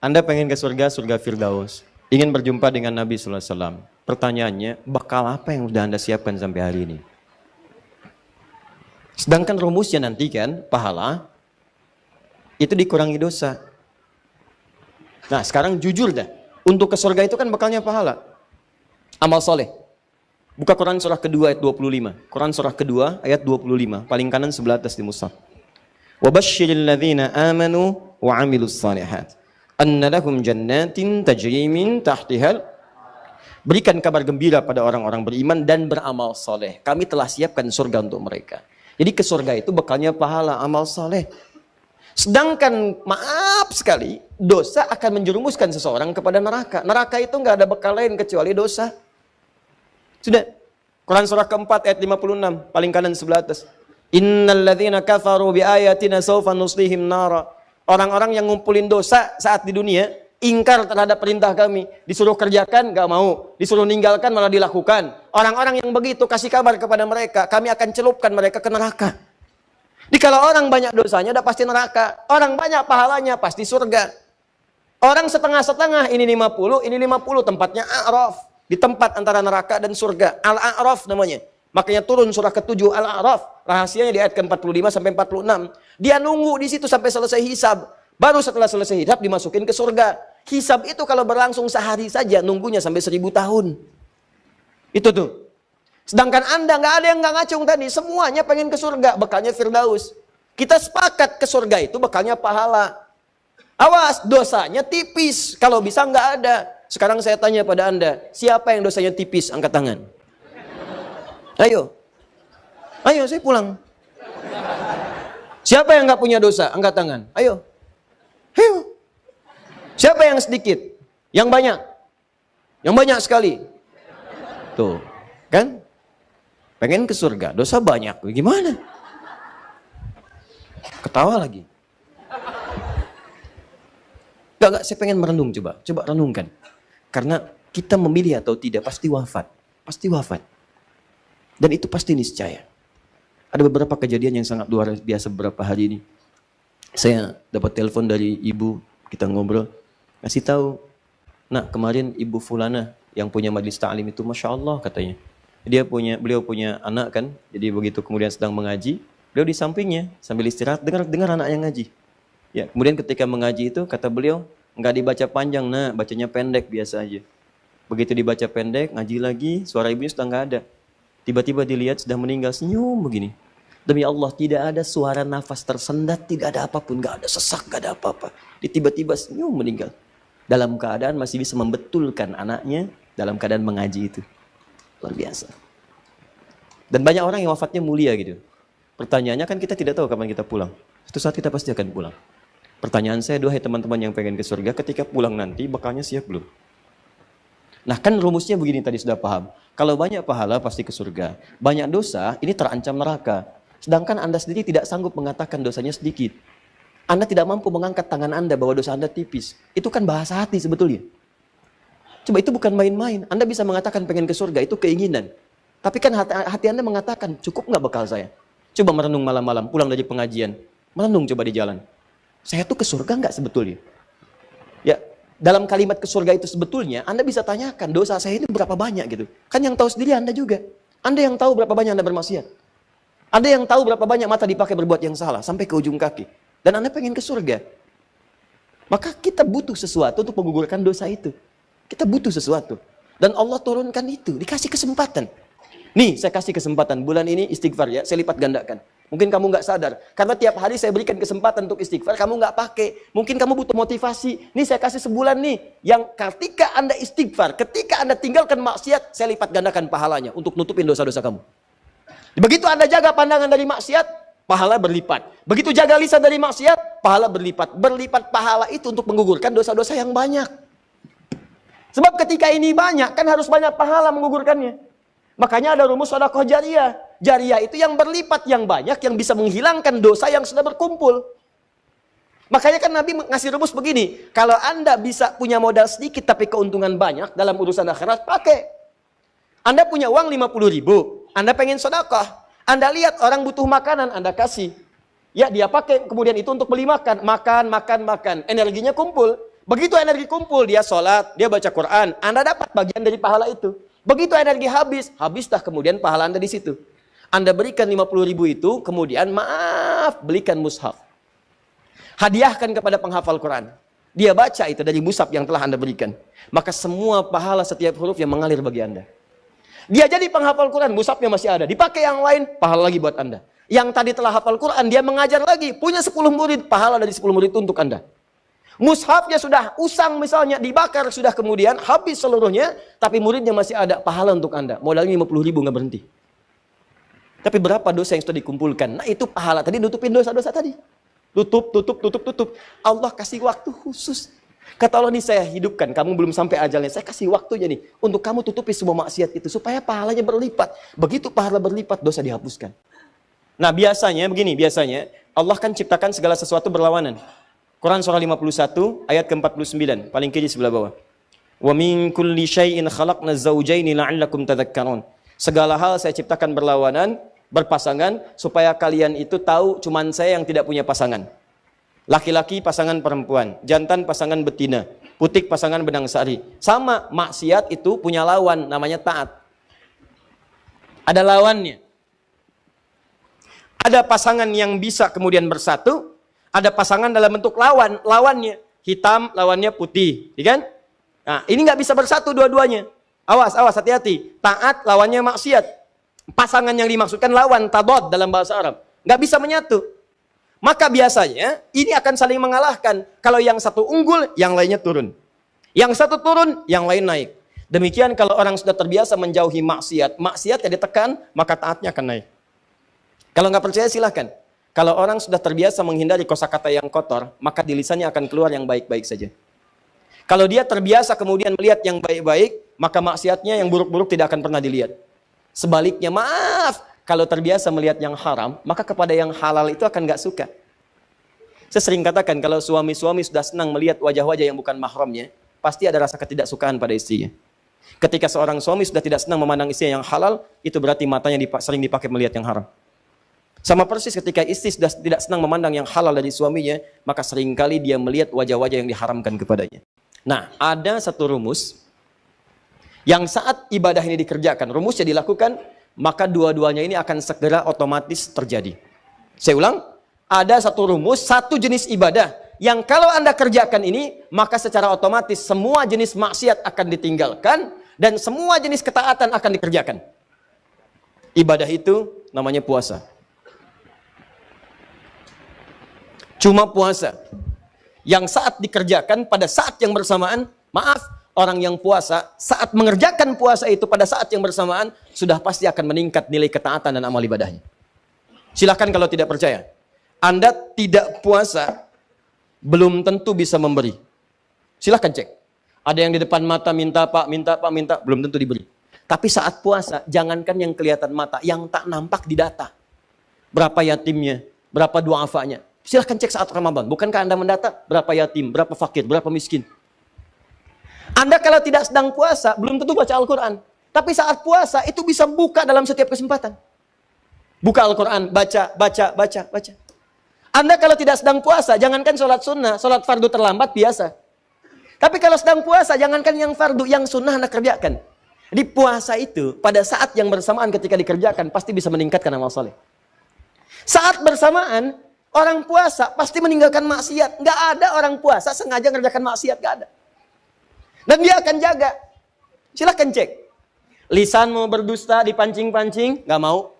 Anda pengen ke surga, surga Firdaus. Ingin berjumpa dengan Nabi sallallahu alaihi wasallam. Pertanyaannya, bekal apa yang sudah Anda siapkan sampai hari ini? Sedangkan rumusnya nanti kan, pahala, itu dikurangi dosa. Nah sekarang jujur dah, untuk ke surga itu kan bekalnya pahala. Amal soleh. Buka Quran surah kedua ayat 25. Quran surah kedua ayat 25. Paling kanan sebelah atas di mushaf. وَبَشِّرِ الَّذِينَ آمَنُوا وَعَمِلُوا الصَّالِحَاتِ أَنَّ لَهُمْ جَنَّاتٍ تَجْرِي مِنْ تَحْتِهَا. Berikan kabar gembira pada orang-orang beriman dan beramal soleh. Kami telah siapkan surga untuk mereka. Jadi ke surga itu bekalnya pahala amal soleh. Sedangkan maaf sekali, dosa akan menjerumuskan seseorang kepada neraka. Neraka itu nggak ada bekal lain kecuali dosa. Sudah. Quran surah keempat ayat 56, paling kanan sebelah atas. Innal ladzina kafaru bi ayatina sawfa nuslihim nara. Orang-orang yang ngumpulin dosa saat di dunia, ingkar terhadap perintah kami, disuruh kerjakan nggak mau, disuruh ninggalkan malah dilakukan. Orang-orang yang begitu kasih kabar kepada mereka, kami akan celupkan mereka ke neraka. Jadi kalau orang banyak dosanya udah pasti neraka, orang banyak pahalanya pasti surga. Orang setengah-setengah, ini 50, ini 50, tempatnya A'raf, di tempat antara neraka dan surga. Al-A'raf namanya. Makanya turun surah ke-7 Al-A'raf, rahasianya di ayat ke-45 sampai 46. Dia nunggu di situ sampai selesai hisab. Baru setelah selesai hisab dimasukin ke surga. Hisab itu kalau berlangsung sehari saja, nunggunya sampai 1000 tahun. Itu tuh. Sedangkan Anda nggak ada yang nggak ngacung tadi, semuanya pengen ke surga, bekalnya Firdaus. Kita sepakat ke surga itu bekalnya pahala. Awas, dosanya tipis, kalau bisa nggak ada. Sekarang saya tanya pada Anda, siapa yang dosanya tipis? Angkat tangan. Ayo, ayo saya pulang. Siapa yang nggak punya dosa? Angkat tangan. Ayo, ayo. Siapa yang sedikit? Yang banyak? Yang banyak sekali. Tuh, kan? Pengen ke surga, dosa banyak, gimana? Ketawa lagi. Gak, saya pengen merenung, coba renungkan. Karena kita memilih atau tidak, pasti wafat. Pasti wafat. Dan itu pasti niscaya. Ada beberapa kejadian yang sangat luar biasa beberapa hari ini. Saya dapat telepon dari ibu, kita ngobrol. Kasih tahu, nak kemarin ibu fulana yang punya majelis ta'lim itu, Masya Allah katanya. Beliau punya anak kan, jadi begitu kemudian sedang mengaji, beliau di sampingnya sambil istirahat dengar anak yang ngaji. Ya, kemudian ketika mengaji itu kata beliau nggak dibaca panjang, nah bacanya pendek biasa aja. Begitu dibaca pendek, ngaji lagi, suara ibunya sudah nggak ada. Tiba-tiba dilihat sudah meninggal, senyum begini. Demi Allah tidak ada suara nafas tersendat, tidak ada apapun, nggak ada sesak, nggak ada apa-apa. Tiba-tiba senyum meninggal. Dalam keadaan masih bisa membetulkan anaknya dalam keadaan mengaji itu. Luar biasa. Dan banyak orang yang wafatnya mulia gitu. Pertanyaannya kan kita tidak tahu kapan kita pulang. Suatu saat kita pasti akan pulang. Pertanyaan saya, duhai teman-teman yang pengen ke surga, ketika pulang nanti bekalnya siap belum? Nah kan rumusnya begini tadi sudah paham. Kalau banyak pahala pasti ke surga. Banyak dosa ini terancam neraka. Sedangkan Anda sendiri tidak sanggup mengatakan dosanya sedikit. Anda tidak mampu mengangkat tangan Anda bahwa dosa Anda tipis. Itu kan bahasa hati sebetulnya. Coba itu bukan main-main. Anda bisa mengatakan pengen ke surga, itu keinginan. Tapi kan hati Anda mengatakan, cukup nggak bekal saya? Coba merenung malam-malam, pulang dari pengajian. Merenung coba di jalan. Saya tuh ke surga nggak sebetulnya? Ya, dalam kalimat ke surga itu sebetulnya, Anda bisa tanyakan, dosa saya ini berapa banyak gitu. Kan yang tahu sendiri Anda juga. Anda yang tahu berapa banyak Anda bermaksiat. Anda yang tahu berapa banyak mata dipakai berbuat yang salah, sampai ke ujung kaki. Dan Anda pengen ke surga. Maka kita butuh sesuatu untuk menggugurkan dosa itu. Kita butuh sesuatu. Dan Allah turunkan itu. Dikasih kesempatan. Nih, saya kasih kesempatan. Bulan ini istighfar ya. Saya lipat gandakan. Mungkin kamu nggak sadar. Karena tiap hari saya berikan kesempatan untuk istighfar. Kamu nggak pakai. Mungkin kamu butuh motivasi. Nih, saya kasih sebulan nih. Yang ketika Anda istighfar. Ketika Anda tinggalkan maksiat. Saya lipat gandakan pahalanya. Untuk nutupin dosa-dosa kamu. Begitu Anda jaga pandangan dari maksiat. Pahala berlipat. Begitu jaga lisan dari maksiat. Pahala berlipat. Berlipat pahala itu untuk menggugurkan dosa-dosa yang banyak. Sebab ketika ini banyak, kan harus banyak pahala menggugurkannya. Makanya ada rumus sedekah jariyah. Jariyah itu yang berlipat, yang banyak, yang bisa menghilangkan dosa yang sudah berkumpul. Makanya kan Nabi ngasih rumus begini. Kalau Anda bisa punya modal sedikit tapi keuntungan banyak dalam urusan akhirat, pakai. Anda punya uang 50.000, Anda pengen sedekah. Anda lihat orang butuh makanan, Anda kasih. Ya, dia pakai kemudian itu untuk beli makan. Makan. Energinya kumpul. Begitu energi kumpul, dia sholat, dia baca Quran, Anda dapat bagian dari pahala itu. Begitu energi habislah kemudian pahala Anda di situ. Anda berikan 50.000 itu, kemudian maaf, belikan mushaf. Hadiahkan kepada penghafal Quran. Dia baca itu dari mushaf yang telah Anda berikan. Maka semua pahala setiap huruf yang mengalir bagi Anda. Dia jadi penghafal Quran, mushafnya masih ada. Dipakai yang lain, pahala lagi buat Anda. Yang tadi telah hafal Quran, dia mengajar lagi. Punya 10 murid, pahala dari 10 murid itu untuk Anda. Mushafnya sudah usang misalnya, dibakar sudah kemudian, habis seluruhnya, tapi muridnya masih ada, pahala untuk Anda. Modalnya 50.000 nggak berhenti. Tapi berapa dosa yang sudah dikumpulkan? Nah itu pahala, tadi nutupin dosa-dosa tadi. Tutup. Allah kasih waktu khusus. Kata Allah, nih saya hidupkan, kamu belum sampai ajalnya, saya kasih waktunya nih, untuk kamu tutupi semua maksiat itu, supaya pahalanya berlipat. Begitu pahala berlipat, dosa dihapuskan. Nah biasanya, begini, Allah kan ciptakan segala sesuatu berlawanan. Quran surah 51, ayat ke-49, paling kiri sebelah bawah. Wa min kulli syai'in khalaqna zawjaini la'allakum tadhakkarun. Segala hal saya ciptakan berlawanan, berpasangan, supaya kalian itu tahu cuman saya yang tidak punya pasangan. Laki-laki pasangan perempuan, jantan pasangan betina, putik pasangan benang sari. Sama, maksiat itu punya lawan, namanya taat. Ada lawannya. Ada pasangan yang bisa kemudian bersatu, ada pasangan dalam bentuk lawannya. Hitam, lawannya putih, ya kan? Nah, ini nggak bisa bersatu dua-duanya. Awas, hati-hati. Taat, lawannya maksiat. Pasangan yang dimaksudkan lawan, tadad dalam bahasa Arab. Nggak bisa menyatu. Maka biasanya ini akan saling mengalahkan. Kalau yang satu unggul, yang lainnya turun. Yang satu turun, yang lain naik. Demikian kalau orang sudah terbiasa menjauhi maksiatnya ditekan, maka taatnya akan naik. Kalau nggak percaya silahkan. Kalau orang sudah terbiasa menghindari kosakata yang kotor, maka di lisannya akan keluar yang baik-baik saja. Kalau dia terbiasa kemudian melihat yang baik-baik, maka maksiatnya yang buruk-buruk tidak akan pernah dilihat. Sebaliknya, maaf. Kalau terbiasa melihat yang haram, maka kepada yang halal itu akan gak suka. Saya sering katakan, kalau suami-suami sudah senang melihat wajah-wajah yang bukan mahramnya, pasti ada rasa ketidaksukaan pada istrinya. Ketika seorang suami sudah tidak senang memandang istrinya yang halal, itu berarti matanya sering dipakai melihat yang haram. Sama persis ketika istri sudah tidak senang memandang yang halal dari suaminya, maka seringkali dia melihat wajah-wajah yang diharamkan kepadanya. Nah, ada satu rumus, yang saat ibadah ini dikerjakan, rumusnya dilakukan, maka dua-duanya ini akan segera otomatis terjadi. Saya ulang, ada satu rumus, satu jenis ibadah yang kalau Anda kerjakan ini, maka secara otomatis semua jenis maksiat akan ditinggalkan dan semua jenis ketaatan akan dikerjakan. Ibadah itu namanya puasa. Cuma puasa yang saat dikerjakan pada saat yang bersamaan, maaf, orang yang puasa, saat mengerjakan puasa itu pada saat yang bersamaan, sudah pasti akan meningkat nilai ketaatan dan amal ibadahnya. Silahkan kalau tidak percaya. Anda tidak puasa, belum tentu bisa memberi. Silahkan cek. Ada yang di depan mata minta pak, belum tentu diberi. Tapi saat puasa, jangankan yang kelihatan mata, yang tak nampak di data. Berapa yatimnya, berapa du'afanya. Silahkan cek saat Ramadan. Bukankah Anda mendata berapa yatim, berapa fakir, berapa miskin. Anda kalau tidak sedang puasa, belum tentu baca Al-Quran. Tapi saat puasa, itu bisa buka dalam setiap kesempatan. Buka Al-Quran, baca. Anda kalau tidak sedang puasa, jangankan sholat sunnah, sholat fardu terlambat biasa. Tapi kalau sedang puasa, jangankan yang fardu, yang sunnah Anda kerjakan. Jadi puasa itu, pada saat yang bersamaan ketika dikerjakan, pasti bisa meningkatkan amal soleh. Saat bersamaan, orang puasa pasti meninggalkan maksiat. Nggak ada orang puasa sengaja mengerjakan maksiat, nggak ada. Dan dia akan jaga. Silahkan cek. Lisan mau berdusta, dipancing-pancing, nggak mau.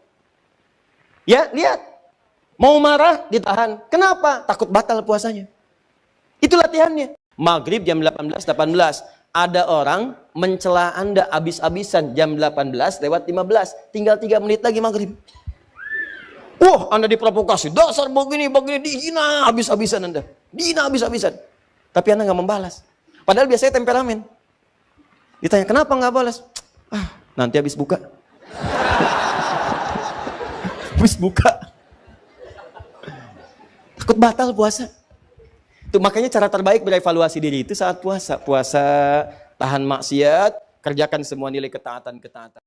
Ya, lihat. Mau marah, ditahan. Kenapa? Takut batal puasanya. Itu latihannya. Maghrib jam 18.18. Ada orang mencela Anda habis-habisan jam 18:15. Tinggal 3 menit lagi maghrib. Wah, Anda diprovokasi. Dasar begini, dihina habis-habisan Anda. Dihina habis-habisan. Tapi Anda nggak membalas. Padahal biasanya temperamen. Ditanya, kenapa nggak balas? Nanti habis buka. Habis buka. Takut batal puasa. Itu makanya cara terbaik berevaluasi diri itu saat puasa. Puasa, tahan maksiat, kerjakan semua nilai ketaatan-ketaatan.